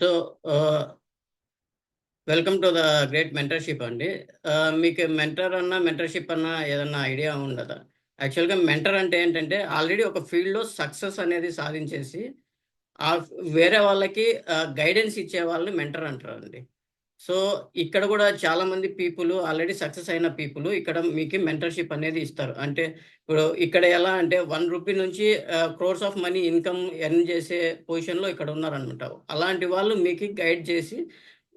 So welcome to the great mentorship అండి. మీకు mentor అన్న మెంటర్షిప్ అన్న ఏదన్నా ఐడియా ఉండదా? యాక్చువల్గా మెంటర్ అంటే ఏంటంటే ఆల్రెడీ ఒక ఫీల్డ్లో సక్సెస్ అనేది సాధించేసి ఆ వేరే వాళ్ళకి గైడెన్స్ ఇచ్చే వాళ్ళని మెంటర్ అంటారండి. సో ఇక్కడ కూడా చాలా మంది పీపుల్ ఆల్రెడీ సక్సెస్ అయిన పీపుల్ ఇక్కడ మీకు మెంటర్షిప్ అనేది ఇస్తారు. అంటే ఇప్పుడు ఇక్కడ ఎలా అంటే ₹1 నుంచి crores of money income earn చేసే పొజిషన్‌లో ఇక్కడ ఉన్నారనమాట. అలాంటి వాళ్ళు మీకు గైడ్ చేసి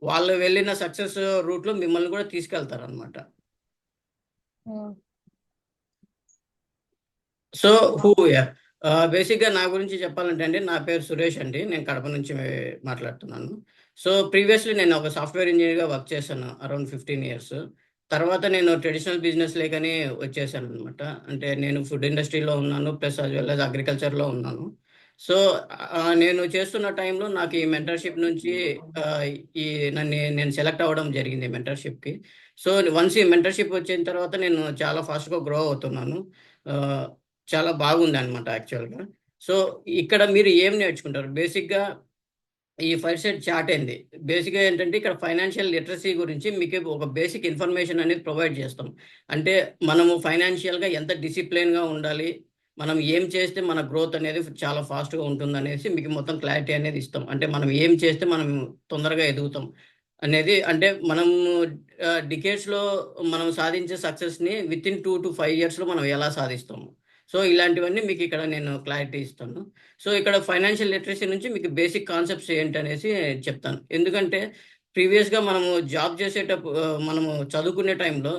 వాళ్ళు వెళ్ళిన సక్సెస్ రూట్‌లో మిమ్మల్ని కూడా తీసుకెళ్తారనమాట. హ్మ్. సో హూ యార్ బేసిక్‌గా నా గురించి చెప్పాలంటే అండి, నా పేరు సురేష్ అండి. నేను కడప నుంచి మాట్లాడుతున్నాను. సో ప్రీవియస్‌లీ నేను ఒక సాఫ్ట్‌వేర్ ఇంజినీర్‌గా వర్క్ చేశాను అరౌండ్ 15 ఇయర్స్. తర్వాత నేను ట్రెడిషనల్ బిజినెస్‌లోకని వచ్చేసాననమాట. అంటే నేను ఫుడ్ ఇండస్ట్రీలో ఉన్నాను. ప్లస్ యాస్ వెల్ యాస్ అగ్రికల్చర్‌లో ఉన్నాను. సో నేను చేస్తున్న టైంలో నాకు ఈ మెంటర్‌షిప్ నుంచి ఆహ్, ఈ నేను సెలెక్ట్ అవ్వడం జరిగింది మెంటర్‌షిప్‌కి. సో వన్స్ ఈ మెంటర్‌షిప్ వచ్చిన తర్వాత నేను చాలా ఫాస్ట్‌గా గ్రో అవుతున్నాను. ఆహ్, చాలా బాగుందనమాట యాక్చువల్‌గా. సో ఇక్కడ మీరు ఏం నేర్చుకుంటారు? బేసిక్‌గా ఈ ఫస్ట్ సెట్ చార్ట్ ఏంది? బేసిక్‌గా ఏంటంటే ఇక్కడ ఫైనాన్షియల్ లిటరసీ గురించి మీకు ఒక బేసిక్ ఇన్ఫర్మేషన్ అనేది ప్రొవైడ్ చేస్తాం. అంటే మనము ఫైనాన్షియల్‌గా ఎంత డిసిప్లిన్‌గా ఉండాలి? మనం ఏం చేస్తే మన గ్రోత్ అనేది చాలా ఫాస్ట్‌గా ఉంటుందనేసి మీకు మొత్తం క్లారిటీ అనేది ఇస్తాం. అంటే మనం ఏం చేస్తే మనం తొందరగా ఎదుగుతాం అనేది, అంటే మనము డికేడ్స్‌లో మనం సాధించే సక్సెస్‌ని వితిన్ 2-5 ఇయర్స్‌లో మనం ఎలా సాధిస్తాము. సో ఇలాంటివన్నీ మీకు ఇక్కడ నేను క్లారిటీ ఇస్తాను. సో, ఇక్కడ ఫైనాన్షియల్ లిటరసీ నుంచి మీకు బేసిక్ కాన్సెప్ట్స్ ఏంటనేసి చెప్తాను. ఎందుకంటే, ప్రీవియస్‌గా మనము జాబ్ మనము చదువుకునే టైంలో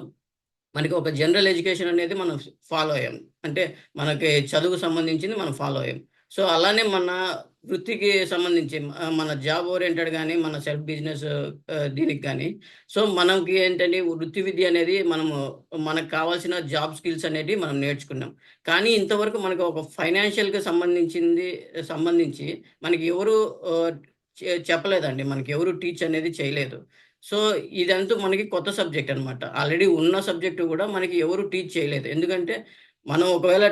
మనకి ఒక జనరల్ ఎడ్యుకేషన్ అనేది మనం ఫాలో అయ్యాం. అంటే మనకి చదువుకు సంబంధించింది మనం ఫాలో అయ్యాం. సో, అలానే మన వృత్తికి సంబంధించి మన జాబ్ ఓరియెంటెడ్ గాని, మన సెల్ఫ్ బిజినెస్ దీనికి గాని, సో, మనకి ఏంటంటే వృత్తి విద్య అనేది మనకు కావాల్సిన జాబ్ స్కిల్స్ అనేటివి మనం నేర్చుకున్నాం. కానీ ఇంతవరకు మనకు ఒక ఫైనాన్షియల్‌కి సంబంధించి మనకి ఎవరు ఆహ్, చెప్పలేదండి. మనకెవరు టీచ్ అనేది చేయలేదు. సో, ఇదంతా మనకి కొత్త సబ్జెక్ట్ అనమాట. ఆల్రెడీ ఉన్న సబ్జెక్ట్ గూడా మనకి ఎవరు టీచ్ చేయలేదు. ఎందుకంటే, మనం ఒకవేళ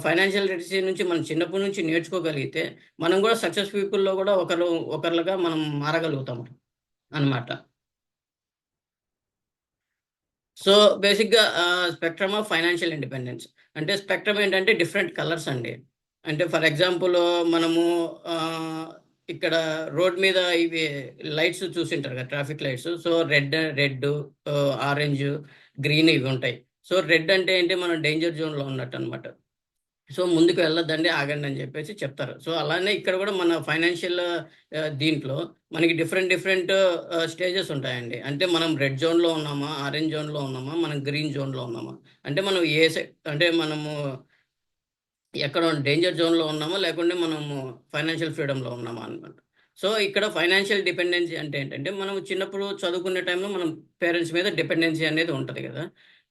ఫైనాన్షియల్ లిటరసీ నుంచి మనం చిన్నప్పటి నుంచి నేర్చుకోగలిగితే, మనం గూడా సక్సెస్ పీపుల్‌లో గూడా ఒకళ్ళుగా మనం మారగలుగుతాం అనమాట. సో, బేసిక్‌గా స్పెక్ట్రమ్ ఆఫ్ ఫైనాన్షియల్ ఇండిపెండెన్స్. అంటే స్పెక్ట్రమ్ ఏంటంటే డిఫరెంట్ కలర్స్ అండి. అంటే ఫర్ ఎగ్జాంపుల్ మనము ఆహ్, ఇక్కడ రోడ్ మీద ఇవి లైట్స్ చూసింటారు కదా! Traffic lights. So, red, orange, green ఇవి ఉంటాయి. సో, రెడ్ అంటే ఏంటి, మనం డేంజర్ జోన్‌లో ఉన్నట్టనమాట. సో, ముందుకు వెళ్ళొద్దండి, ఆగండి అని జెప్పేసి చెప్తారు. సో, అలానే ఇక్కడ గూడా మన ఫైనాన్షియల్ దీంట్లో మనకి డిఫరెంట్ స్టేజెస్ ఉంటాయండి. అంటే మనం రెడ్ జోన్‌లో ఉన్నామా? ఆరెంజ్ జోన్‌లో ఉన్నామా? మనం గ్రీన్ జోన్‌లో ఉన్నామా? అంటే మనం ఏ సై అంటే మనము ఎక్కడ డేంజర్ జోన్‌లో ఉన్నామా? లేకుంటే మనము ఫైనాన్షియల్ ఫ్రీడమ్‌లో ఉన్నామా అనమాట. సో, ఇక్కడ ఫైనాన్షియల్ డిపెండెన్సీ అంటే ఏంటంటే, మనం చిన్నప్పుడు చదువుకునే టైంలో మనం పేరెంట్స్ మీద డిపెండెన్సీ అనేది ఉంటది గదా!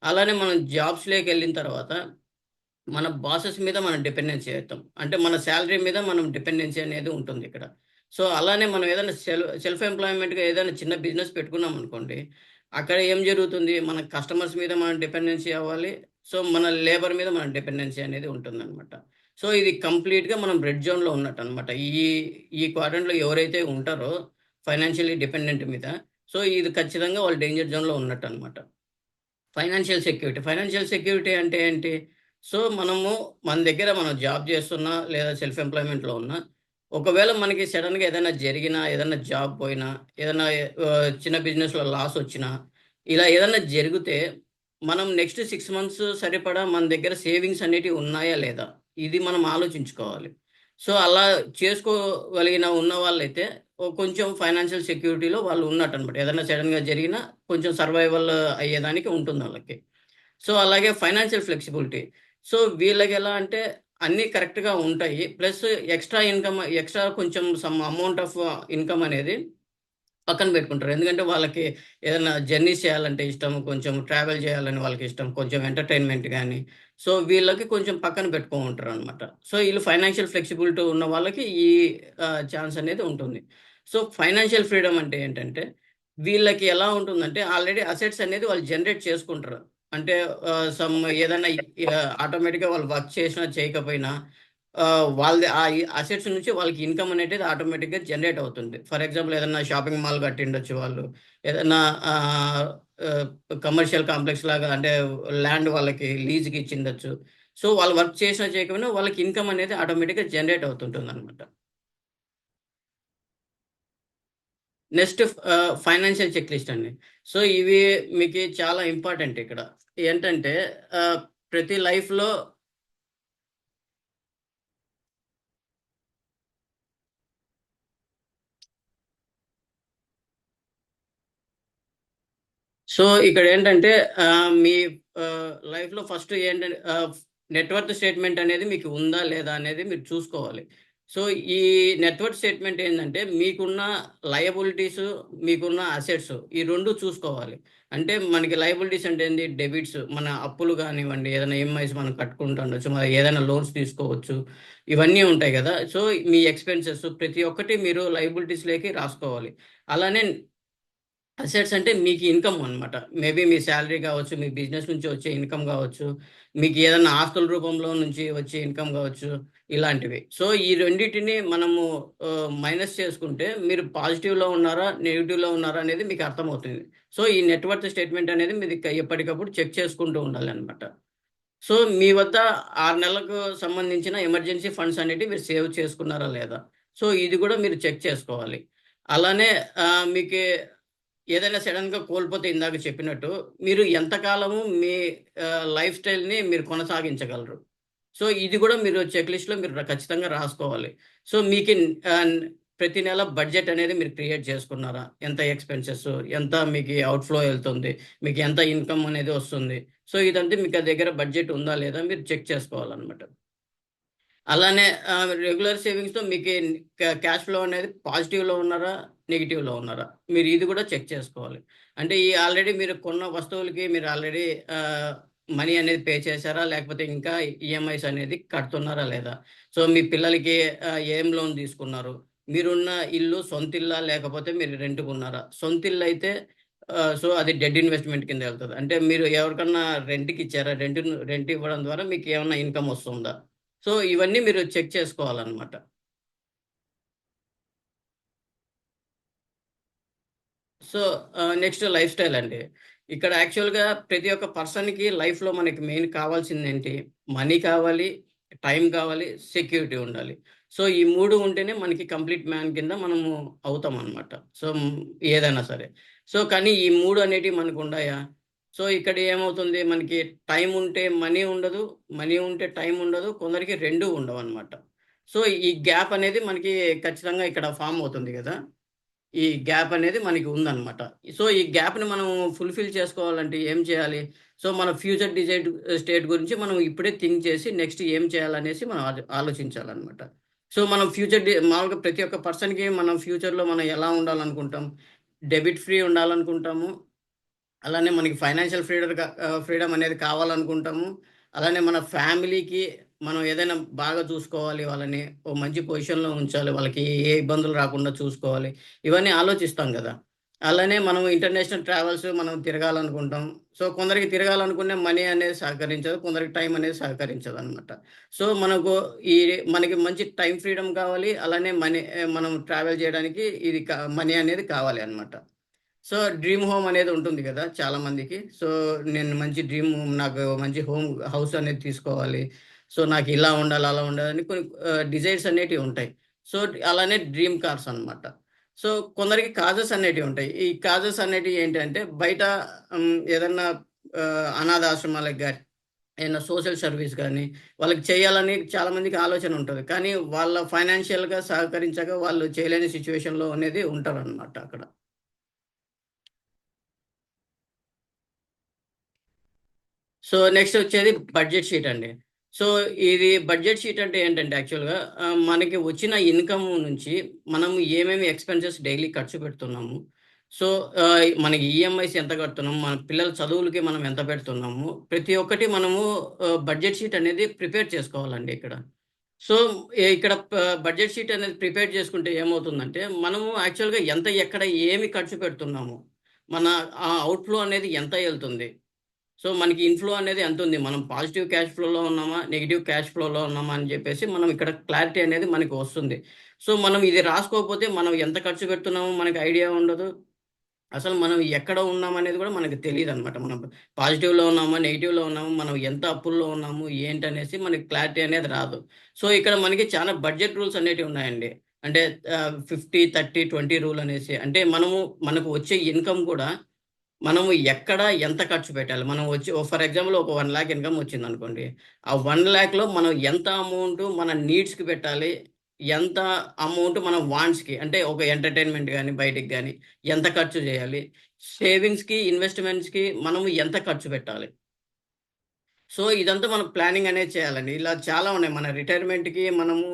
అలానే మనం జాబ్స్‌లోకెళ్ళిన తర్వాత మన బాసెస్ మీద మనం డిపెండెన్సీ అవుతాం. అంటే మన సాలరీ మీద మనం డిపెండెన్సీ అనేది ఉంటుందిక్కడ. సో, అలానే మనం ఏదైనా సెల్ఫ్ ఎంప్లాయ్‌మెంట్‌గా ఏదైనా చిన్న బిజినెస్ పెట్టుకున్నామనుకోండి, అక్కడ ఏం జరుగుతుంది, మన కస్టమర్స్ మీద మనం డిపెండెన్సీ అవ్వాలి. సో, మన లేబర్ మీద మన డిపెండెన్సీ అనేది ఉంటుందనమాట. సో, ఇది కంప్లీట్‌గా మనం రెడ్ జోన్‌లో ఉన్నట్టనమాట. ఈ క్వాడ్రంట్‌లో ఎవరైతే ఉంటారో ఫైనాన్షియల్లీ డిపెండెంట్ మీద, సో, ఇది ఖచ్చితంగా వాళ్ళు డేంజర్ జోన్‌లో ఉన్నట్టనమాట. ఫైనాన్షియల్ సెక్యూరిటీ అంటే ఏంటి? సో, మన దగ్గర మనం జాబ్ చేస్తున్నా, లేదా సెల్ఫ్ ఎంప్లాయ్‌మెంట్‌లో ఉన్నా, ఒకవేళ మనకి సడెన్‌గా ఏదైనా జరిగినా, ఏదన్నా జాబ్ పోయినా, ఏదన్నా చిన్న బిజినెస్‌లో లాసొచ్చినా, ఇలా ఏదన్నా జరిగితే, మనం నెక్స్ట్ 6 మంత్స్ సరిపడా మన దగ్గర సేవింగ్స్ అనేటివి ఉన్నాయా లేదా? ఇది మనం ఆలోచించుకోవాలి. సో, అలా చేసుకోగలిగిన ఉన్నవాళ్ళైతే కొంచెం ఫైనాన్షియల్ సెక్యూరిటీలో వాళ్ళు ఉన్నట్టనమాట. ఏదన్నా సడెన్‌గా జరిగినా కొంచెం సర్వైవల్ అయ్యేదానికి ఉంటుందాళ్ళకి. సో, అలాగే ఫైనాన్షియల్ ఫ్లెక్సిబిలిటీ. సో, వీళ్ళకెలా అంటే అన్నీ కరెక్ట్‌గా ఉంటాయి. ప్లస్ ఎక్స్‌ట్రా కొంచెం సమ్ అమౌంట్ ఆఫ్ ఇన్‌కమ్ అనేది పక్కన పెట్టుకుంటారు. ఎందుకంటే వాళ్ళకి ఏదైనా జర్నీస్ చేయాలంటే ఇష్టం, కొంచెం ట్రావెల్ చేయాలని వాళ్ళకిష్టం, కొంచెం ఎంటర్‌టైన్‌మెంట్ గాని, సో, వీళ్ళకి కొంచెం పక్కన పెట్టుకుంటారనమాట. సో, ఈళ్ళు ఫైనాన్షియల్ ఫ్లెక్సిబిలిటీ ఉన్న వాళ్ళకి ఈ ఛాన్స్ అనేది ఉంటుంది. సో, ఫైనాన్షియల్ ఫ్రీడమ్ అంటే ఏంటంటే, వీళ్ళకి ఎలా ఉంటుందంటే ఆల్రెడీ అసెట్స్ అనేది వాళ్ళు జనరేట్ చేసుకుంటారు. అంటే సమ్ ఏదన్నా ఆటోమేటిక్‌గా వాళ్ళు వర్క్ చేసినా చేయకపోయినా వాళ్ళది ఆ అసెట్స్ నుంచి వాళ్ళకి ఇన్కమ్ అనేది ఆటోమేటిక్గా జనరేట్ అవుతుంది. ఫర్ ఎగ్జాంపుల్ ఏదన్నా షాపింగ్ మాల్ కట్టిండొచ్చు వాళ్ళు, ఏదన్నా కమర్షియల్ కాంప్లెక్స్ లాగా, అంటే ల్యాండ్ వాళ్ళకి లీజ్కి ఇచ్చిండొచ్చు. సో వాళ్ళు వర్క్ చేసినా చేయకపోయినా వాళ్ళకి ఇన్కమ్ అనేది ఆటోమేటిక్గా జనరేట్ అవుతుంటుంది అనమాట. నెక్స్ట్ ఫైనాన్షియల్ చెక్ లిస్ట్ అండి. సో ఇవి మీకు చాలా ఇంపార్టెంట్ ఇక్కడ. ఏంటంటే ఆహ్, ప్రతి లైఫ్‌లో సో ఇక్కడేంటంటే మీ లైఫ్‌లో ఫస్ట్ ఏంటంటే నెట్ వర్త్ స్టేట్‌మెంట్ అనేది మీకు ఉందా? లేదా? అనేది మీరు చూసుకోవాలి. సో ఈ నెట్ వర్త్ స్టేట్‌మెంట్ ఏందంటే మీకున్న లయబిలిటీస్, మీకున్న అసెట్స్ ఈ 2 చూసుకోవాలి. అంటే మనకి లయబిలిటీస్ అంటే ఏంది? డెబిట్స్, మన అప్పులు గానివ్వండి, ఏదైనా ఈఎంఐస్ మనం కట్టుకుంటుండొచ్చు, మరి ఏదైనా లోన్స్ తీసుకోవచ్చు. ఇవన్నీ ఉంటాయి గదా! సో మీ ఎక్స్‌పెన్సెస్ ప్రతి ఒక్కటి మీరు లయబిలిటీస్‌లోకి రాసుకోవాలి. అలానే అసెట్స్ అంటే మీకు ఇన్కమ్ అనమాట. మేబీ మీ సాలరీ గావచ్చు, మీ బిజినెస్ నుంచి వచ్చే ఇన్కమ్ గావచ్చు, మీకు ఏదన్నా ఆస్తుల రూపంలో నుంచి వచ్చే ఇన్కమ్ గావచ్చు, ఇలాంటివి. సో, ఈ రెండిటిని మనము మైనస్ చేసుకుంటే మీరు పాజిటివ్‌లో ఉన్నారా? నెగెటివ్‌లో ఉన్నారా? అనేది మీకు అర్థమవుతుంది. సో, ఈ నెట్ వర్త్ స్టేట్‌మెంట్ అనేది మీది ఎప్పటికప్పుడు చెక్ చేసుకుంటూ ఉండాలనమాట. సో, మీ వద్ద 6 నెలలకు సంబంధించిన ఎమర్జెన్సీ ఫండ్స్ అనేటివి మీరు సేవ్ చేసుకున్నారా లేదా? సో, ఇది గూడా మీరు చెక్ చేసుకోవాలి. అలానే మీకి ఏదైనా సడెన్‌గా కోల్పోతే ఇందాక చెప్పినట్టు, మీరు ఎంత కాలము మీ లైఫ్ స్టైల్‌ని మీరు కొనసాగించగలరు. సో, ఇది గూడా మీరు చెక్ లిస్ట్‌లో మీరు ఖచ్చితంగా రాసుకోవాలి. సో, మీకి ఆహ్, ప్రతి నెల బడ్జెట్ అనేది మీరు క్రియేట్ చేసుకున్నారా? ఎంత ఎక్స్‌పెన్సెస్, ఎంత మీకి అవుట్‌ఫ్లో ఎళ్తుంది, మీకు ఎంత ఇన్కమ్ అనేది వస్తుంది. సో, ఇదంతా మీకు దగ్గర బడ్జెట్ ఉందా? లేదా? మీరు చెక్ చేసుకోవాలనమాట. అలానే రెగ్యులర్ సేవింగ్స్‌తో మీకి క్యాష్ ఫ్లో అనేది పాజిటివ్‌లో ఉన్నారా? నెగెటివ్‌లో ఉన్నారా? మీరు ఇది కూడా చెక్ చేసుకోవాలి. అంటే ఈ ఆల్రెడీ మీరు కొన్న వస్తువులకి మీరు ఆల్రెడీ ఆహ్, మనీ అనేది పే చేశారా? లేకపోతే ఇంకా ఈఎంఐస్ అనేది కడుతున్నారా లేదా? సో, మీ పిల్లలకి ఏం లోన్ తీసుకున్నారు? మీరున్న ఇల్లు సొంతిల్లా? లేకపోతే మీరు రెంట్‌కున్నారా? సొంతిల్లయితే సో, అది డెడ్ ఇన్వెస్ట్‌మెంట్ కింద ఎళ్తది. అంటే మీరు ఎవరికన్నా రెంట్‌కిచ్చారా? రెంట్ ఇవ్వడం ద్వారా మీకేమన్నా ఇన్కమ్ వస్తుందా? సో, ఇవన్నీ మీరు చెక్ చేసుకోవాలనమాట. సో, నెక్స్ట్ లైఫ్ స్టైల్ అండి. ఇక్కడ యాక్చువల్‌గా ప్రతి ఒక్క పర్సన్‌కి లైఫ్‌లో మనకి మెయిన్ కావాల్సిందేంటి? మనీ కావాలి, టైం కావాలి, సెక్యూరిటీ ఉండాలి. సో, ఈ 3 ఉంటేనే మనకి కంప్లీట్ మ్యాన్ కింద మనము అవుతామనమాట. సో, ఏదైనా సరే. సో, కానీ ఈ 3 అనేటివి మనకుండాయా? సో, ఇక్కడ ఏమవుతుంది మనకి టైం ఉంటే మనీ ఉండదు, మనీ ఉంటే టైం ఉండదు, కొందరికి 2 ఉండవనమాట. సో, ఈ గ్యాప్ అనేది మనకి ఖచ్చితంగా ఇక్కడ ఫార్మ్ అవుతుంది గదా! ఈ గ్యాప్ అనేది మనకి ఉందనమాట. సో, ఈ గ్యాప్‌ని మనం ఫుల్‌ఫిల్ చేసుకోవాలంటే ఏం చేయాలి? సో, మన ఫ్యూచర్ స్టేట్ గురించి మనం ఇప్పుడే థింక్ చేసి నెక్స్ట్ ఏం చేయాలనేసి మనం ఆలోచించాలనమాట. సో, మనం ఫ్యూచర్ మామూలుగా ప్రతి ఒక్క పర్సన్‌కి మనం ఫ్యూచర్‌లో మనం ఎలా ఉండాలనుకుంటాం? Debit free ఉండాలనుకుంటాము. అలానే మనకి ఫైనాన్షియల్ ఫ్రీడమ్ అనేది కావాలనుకుంటాము. అలానే మన ఫ్యామిలీకి మనం ఏదైనా బాగా చూసుకోవాలి వాళ్ళని. ఓ మంచి పొజిషన్‌లో ఉంచాలి. వాళ్ళకి ఏ ఇబ్బందులు రాకుండా చూసుకోవాలి. ఇవన్నీ ఆలోచిస్తాం గదా! అలానే మనం ఇంటర్నేషనల్ ట్రావెల్స్ మనం తిరగాలనుకుంటాం. సో, కొందరికి తిరగాలనుకునే మనీ అనేది సహకరించదు. కొందరికి టైం అనేది సహకరించదనమాట. సో, ఈ మనకి మంచి టైమ్ ఫ్రీడమ్ కావాలి. అలానే మనం ట్రావెల్ చేయడానికి మనీ అనేది కావాలి అన్నమాట. సో, డ్రీమ్ హోమ్ అనేది ఉంటుంది గదా! చాలా మందికి. సో, నేను మంచి నాకు మంచి హౌస్ అనేది తీసుకోవాలి. సో, నాకు ఇలా ఉండాలి, అలా ఉండాలని కొన్ని డిజైర్స్ అనేటివి ఉంటాయి. సో, అలానే డ్రీమ్ కార్స్ అన్నమాట. సో, కొందరికి కాజెస్ అనేటివి ఉంటాయి. ఈ కాజెస్ అనేటివి ఏంటంటే బయట ఏదన్నా అనాథాశ్రమాలకు గాని, ఏదైనా సోషల్ సర్వీస్ గాని, వాళ్ళకి చేయాలని చాలా మందికి ఆలోచన ఉంటది. కానీ వాళ్ళ ఫైనాన్షియల్‌గా సహకరించక వాళ్ళు చేయలేని సిట్యుయేషన్‌లో అనేది ఉంటారన్నమాట అక్కడ. సో, నెక్స్ట్ వచ్చేది బడ్జెట్ షీట్ అండి. సో, ఇది బడ్జెట్ షీట్ అంటే ఏంటంటే యాక్చువల్‌గా మనకి వచ్చిన ఇన్‌కమ్ నుంచి మనం ఏమేమి ఎక్స్‌పెన్సెస్ డైలీ ఖర్చు పెడుతున్నాము. సో, మనకి ఈఎంఐస్ ఎంత కడుతున్నాము, మన పిల్లల చదువులకి మనం ఎంత పెడుతున్నాము, ప్రతి ఒక్కటి మనము బడ్జెట్ షీట్ అనేది ప్రిపేర్ చేసుకోవాలండి ఇక్కడ. సో, ఇక్కడ బడ్జెట్ షీట్ అనేది ప్రిపేర్ చేసుకుంటే ఏమవుతుందంటే, మనము యాక్చువల్‌గా ఎక్కడ ఏమి ఖర్చు పెడుతున్నాము, మన అవుట్‌ఫ్లో అనేది ఎంత ఎళ్తుంది. సో మనకి ఇన్ఫ్లో అనేది ఎంత ఉంది, మనం పాజిటివ్ క్యాష్ ఫ్లోలో ఉన్నామా, నెగిటివ్ క్యాష్ ఫ్లోలో ఉన్నామా అని చెప్పేసి మనం ఇక్కడ క్లారిటీ అనేది మనకి వస్తుంది. సో మనం ఇది రాసుకోకపోతే మనం ఎంత ఖర్చు పెడుతున్నామో మనకి ఐడియా ఉండదు. అసలు మనం ఎక్కడ ఉన్నామనేది కూడా మనకు తెలీదనమాట. మనం పాజిటివ్‌లో ఉన్నామా, నెగెటివ్‌లో ఉన్నామా, మనం ఎంత అప్పుల్లో ఉన్నాము, ఏంటనేసి మనకి క్లారిటీ అనేది రాదు. సో, ఇక్కడ మనకి చాలా బడ్జెట్ రూల్స్ అనేటివి ఉన్నాయండి. అంటే 50, 30, 20 రూల్ అనేసి. అంటే మనకు వచ్చే ఇన్‌కమ్ కూడా మనము ఎక్కడ ఎంత ఖర్చు పెట్టాలి? మనం వచ్చి ఫర్ ఎగ్జాంపుల్ ఒక 1,00,000 ఇన్‌కమ్ వచ్చిందనుకోండి. ఆ 1,00,000లో మనం ఎంత అమౌంట్ మన నీడ్స్‌కి పెట్టాలి? ఎంత అమౌంట్ మన వాంట్స్‌కి, అంటే ఒక ఎంటర్‌టైన్‌మెంట్ గాని, బయటికి గాని ఎంత ఖర్చు చేయాలి? సేవింగ్స్‌కి, ఇన్వెస్ట్‌మెంట్స్‌కి మనము ఎంత ఖర్చు పెట్టాలి? సో, ఇదంతా మనం ప్లానింగ్ అనేది చేయాలండి. ఇలా చాలా ఉన్నాయి. మన రిటైర్మెంట్‌కి మనము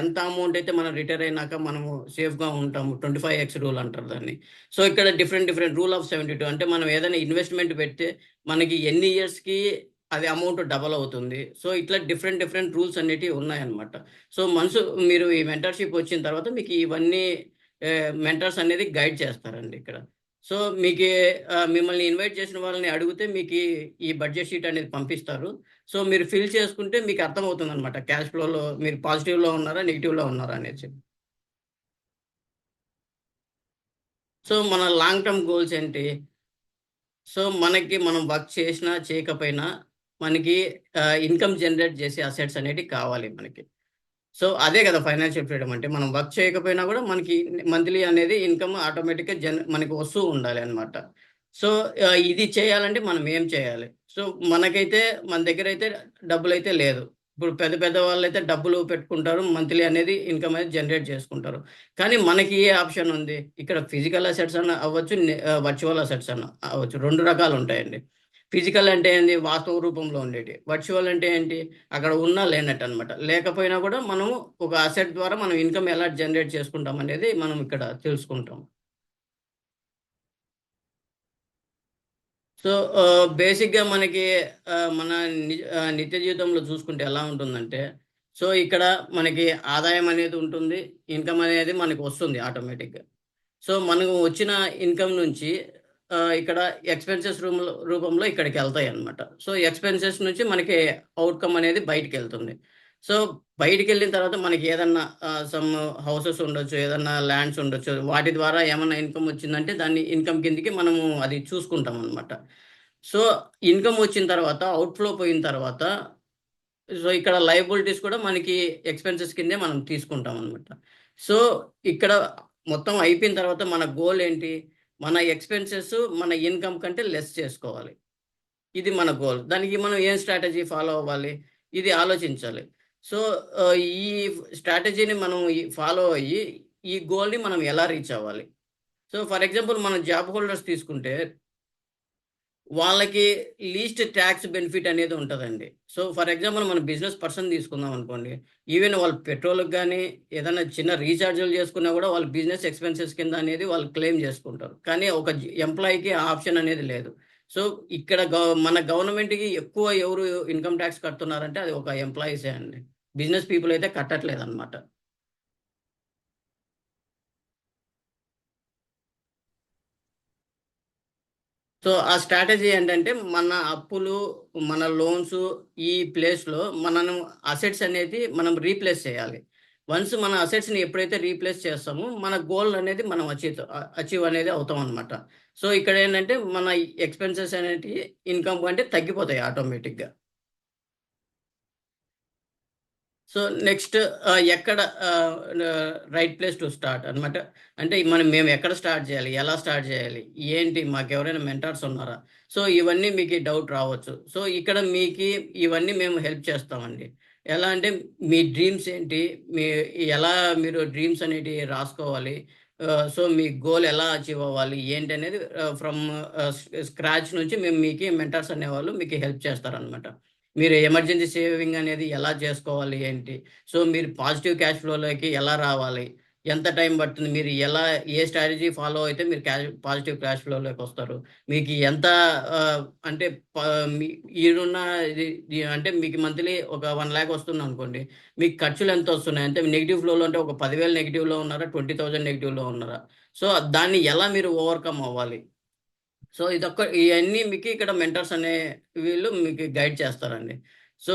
ఎంత అమౌంట్ అయితే మనం రిటైర్ అయినాక మనము సేఫ్‌గా ఉంటాము. 25x రూల్ అంటారు దాన్ని. సో, ఇక్కడ డిఫరెంట్ రూల్ ఆఫ్ 72, అంటే మనం ఏదైనా ఇన్వెస్ట్‌మెంట్ పెడితే మనకి ఎన్ని ఇయర్స్‌కి అది అమౌంట్ డబల్ అవుతుంది. సో, ఇట్లా డిఫరెంట్ రూల్స్ అనేటివి ఉన్నాయన్నమాట. సో, మీరు ఈ మెంటర్‌షిప్ వచ్చిన తర్వాత మీకు ఇవన్నీ మెంటర్స్ అనేది గైడ్ చేస్తారండి ఇక్కడ. సో, మిమ్మల్ని ఇన్వైట్ చేసిన వాళ్ళని అడిగితే ఈ బడ్జెట్ షీట్ అనేది పంపిస్తారు. సో, మీరు ఫిల్ చేసుకుంటే మీకు అర్థమవుతుందనమాట. క్యాష్ ఫ్లోలో మీరు పాజిటివ్‌లో ఉన్నారా? నెగెటివ్‌లో ఉన్నారా అనేసి. సో, మన లాంగ్ టర్మ్ గోల్స్ ఏంటి? సో, మనం వర్క్ చేసినా, చేయకపోయినా మనకి ఇన్‌కమ్ జనరేట్ చేసే అసెట్స్ అనేటివి కావాలి మనకి. సో, అదే గదా ఫైనాన్షియల్ ఫ్రీడమ్ అంటే. మనం వర్క్ చేయకపోయినా గూడా మనకి మంత్లీ అనేది ఇన్‌కమ్ ఆటోమేటిక్‌గా మనకి వస్తూ ఉండాలి అన్నమాట. సో, ఇది చేయాలంటే మనం ఏం చేయాలి? సో, మనకైతే మన దగ్గరైతే డబ్బులైతే లేదు. ఇప్పుడు పెద్ద పెద్ద వాళ్ళైతే డబ్బులు పెట్టుకుంటారు. మంత్లీ అనేది ఇన్‌కమ్ అనేది జనరేట్ చేసుకుంటారు. కానీ మనకి ఏ ఆప్షన్ ఉంది? ఇక్కడ ఫిజికల్ అసెట్స్ అన్నా అవ్వచ్చు, వర్చువల్ అసెట్స్ అన్నా అవ్వచ్చు. 2 రకాలుంటాయండి. ఫిజికల్ అంటే ఏంది? వాస్తవ రూపంలో ఉండేటియి. వర్చువల్ అంటే ఏంటి? అక్కడ ఉన్నా లేనట్టనమాట. లేకపోయినా గూడా మనము ఒక అసెట్ ద్వారా మనం ఇన్‌కమ్ ఎలా జనరేట్ చేసుకుంటామనేది మనం ఇక్కడ తెలుసుకుంటాం. సో, బేసిక్‌గా మనకి మన నిత్య జీవితంలో చూసుకుంటే ఎలా ఉంటుందంటే, సో, ఇక్కడ మనకి ఆదాయం అనేది ఉంటుంది. ఇన్‌కమ్ అనేది మనకు వస్తుంది ఆటోమేటిక్‌గా. సో, మనకు వచ్చిన ఇన్‌కమ్ నుంచి ఇక్కడ ఎక్స్‌పెన్సెస్ రూపంలో ఇక్కడికెళ్తాయన్నమాట. సో, ఎక్స్‌పెన్సెస్ నుంచి మనకి ఔట్‌కమ్ అనేది బయటికెళ్తుంది. సో, బయటికెళ్ళిన తర్వాత మనకి ఏదన్నా సమ్ హౌసెస్ ఉండొచ్చు, ఏదన్నా ల్యాండ్స్ ఉండొచ్చు. వాటి ద్వారా ఏమన్నా ఇన్‌కమ్ వచ్చిందంటే దాన్ని ఇన్‌కమ్ కిందకి మనము అది చూసుకుంటామన్నమాట. సో, ఇన్‌కమ్ వచ్చిన తర్వాత అవుట్‌ఫ్లో పోయిన తర్వాత, సో, ఇక్కడ లయబిలిటీస్ కూడా మనకి ఎక్స్‌పెన్సెస్ కిందే మనం తీసుకుంటామనమాట. సో, ఇక్కడ మొత్తం అయిపోయిన తర్వాత మన గోల్ ఏంటి? మన ఎక్స్‌పెన్సెస్ మన ఇన్‌కమ్ కంటే లెస్ చేసుకోవాలి. ఇది మన గోల్. దానికి మనం ఏం స్ట్రాటజీ ఫాలో అవ్వాలి? ఇది ఆలోచించాలి. సో, ఈ స్ట్రాటజీని మనం ఫాలో అయ్యి, ఈ గోల్‌ని మనం ఎలా రీచ్ అవ్వాలి? సో, ఫర్ ఎగ్జాంపుల్ మనం జాబ్ హోల్డర్స్ తీసుకుంటే వాళ్ళకి లీస్ట్ టాక్స్ బెనిఫిట్ అనేది ఉంటదండి. సో, ఫర్ ఎగ్జాంపుల్ మన బిజినెస్ పర్సన్ తీసుకుందాం అనుకోండి. ఈవెన్ వాళ్ళు పెట్రోల్‌కి గాని, ఏదైనా చిన్న రీచార్జ్‌లు చేసుకున్నా గూడా వాళ్ళు బిజినెస్ ఎక్స్‌పెన్సెస్ కింద అనేది వాళ్ళు క్లెయిమ్ జేసుకుంటారు. కానీ ఒక ఎంప్లాయీకి ఆ ఆప్షన్ అనేది లేదు. సో, ఇక్కడ మన గవర్నమెంట్‌కి ఎక్కువ ఎవరు ఇన్‌కమ్ టాక్స్ కడుతున్నారంటే అది ఒక ఎంప్లాయీసే అండి. బిజినెస్ పీపుల్ అయితే కట్టట్లేదన్నమాట. సో, ఆ స్ట్రాటజీ ఏంటంటే, మన అప్పులు, మన లోన్సు ఈ ప్లేస్‌లో అసెట్స్ అనేది మనం రీప్లేస్ చేయాలి. వన్స్ మన అసెట్స్‌ని ఎప్పుడైతే రీప్లేస్ చేస్తామో, మన గోల్ అనేది మనం అచీవ్ అనేది అవుతామనమాట. సో, ఇక్కడేంటంటే, మన ఎక్స్‌పెన్సెస్ అనేటియి ఇన్‌కమ్ కంటే తగ్గిపోతాయి ఆటోమేటిక్‌గా. సో, నెక్స్ట్ ఎక్కడ న రైట్ ప్లేస్ టు స్టార్ట్ అనమాట. అంటే మేము ఎక్కడ స్టార్ట్ చేయాలి? ఎలా స్టార్ట్ చేయాలి? ఏంటి? మాకెవరైనా మెంటార్స్ ఉన్నారా? సో, ఇవన్నీ మీకి డౌట్ రావచ్చు. సో, ఇక్కడ ఇవన్నీ మేము హెల్ప్ చేస్తామండి. ఎలా అంటే మీ డ్రీమ్స్ ఏంటి? మీ ఎలా మీరు డ్రీమ్స్ అనేటివి రాసుకోవాలి. సో, మీ గోల్ ఎలా అచీవ్ అవ్వాలి? ఏంటనేది ఫ్రమ్ స్క్రాచ్ నుంచి మీకి మెంటార్స్ అనేవాళ్ళు మీకు హెల్ప్ చేస్తారనమాట. మీరు ఎమర్జెన్సీ సేవింగ్ అనేది ఎలా చేసుకోవాలి ఏంటి? సో, మీరు పాజిటివ్ క్యాష్ ఫ్లోలోకి ఎలా రావాలి? ఎంత టైం పడుతుంది? ఏ స్ట్రాటజీ ఫాలో అయితే మీరు పాజిటివ్ క్యాష్ ఫ్లోలోకొస్తారు? మీకు ఎంత అంటే ప మీ ఈడున్న ఇది ఇది అంటే మీకు మంత్లీ ఒక 1,00,000 వస్తుందనుకోండి. మీకు ఖర్చులు ఎంతొస్తున్నాయి? అంటే నెగెటివ్ ఫ్లోలో అంటే ఒక 10,000 నెగెటివ్‌లో ఉన్నారా? 20,000 నెగెటివ్‌లో ఉన్నారా? సో, దాన్ని ఎలా మీరు ఓవర్‌కమ్ అవ్వాలి? సో ఇవన్నీ మీకు ఇక్కడ మెంటర్స్ అనే వీళ్ళు మీకు గైడ్ చేస్తారండి. సో